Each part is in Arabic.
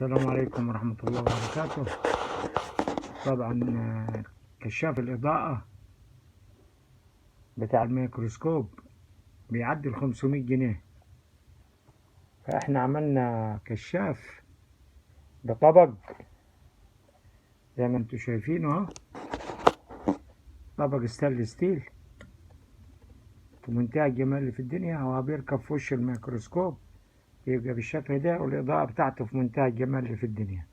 السلام عليكم ورحمة الله وبركاته. طبعا كشاف الإضاءة بتاع الميكروسكوب بيعدي 500 جنيه، فإحنا عملنا كشاف بطبق زي ما انتوا شايفينه اهو، طبق ستانلس ستيل في منتهى الجمال اللي في الدنيا. هو بيركب في وش الميكروسكوب، يبقى بالشكل ده، والإضاءة بتاعته في منتهى الجمال اللي في الدنيا.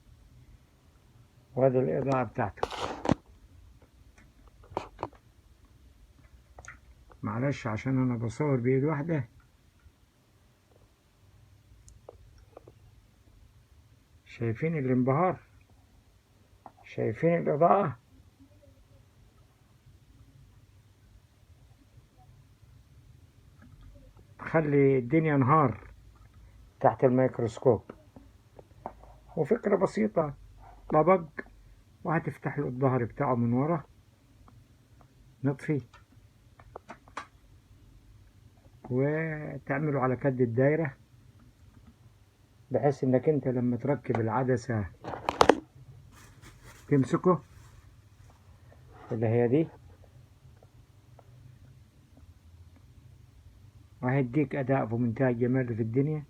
وهذه الإضاءة بتاعته. معلش عشان أنا بصور بإيد واحدة. شايفين الانبهار؟ شايفين الإضاءة؟ تخلي الدنيا نهار تحت الميكروسكوب. وفكرة بسيطة، طبق وهتفتح له الظهر بتاعه من ورا، نطفي وتعمله على كد الدايرة، بحيث انك انت لما تركب العدسة تمسكه، اللي هي دي، وهيديك اداء في منتهى الجمال في الدنيا.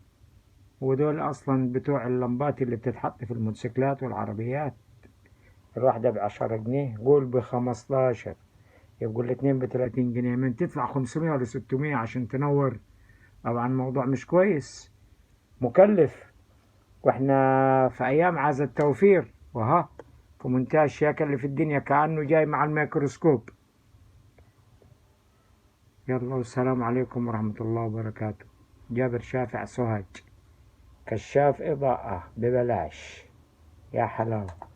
ودول اصلا بتوع اللمبات اللي بتتحط في الموتوسيكلات والعربيات، الواحدة ب10 جنيه، قول ب15، يقول الاتنين ب30 جنيه. من تدفع 500 ولا 600 عشان تنور؟ طبعا الموضوع مش كويس، مكلف، واحنا في ايام عايزة التوفير، وها في منتهى الشياكة اللي في الدنيا، كأنه جاي مع الميكروسكوب. يلا، والسلام عليكم ورحمة الله وبركاته. جابر شافع سوهاج، كشاف إضاءة ببلاش، يا حلاوة.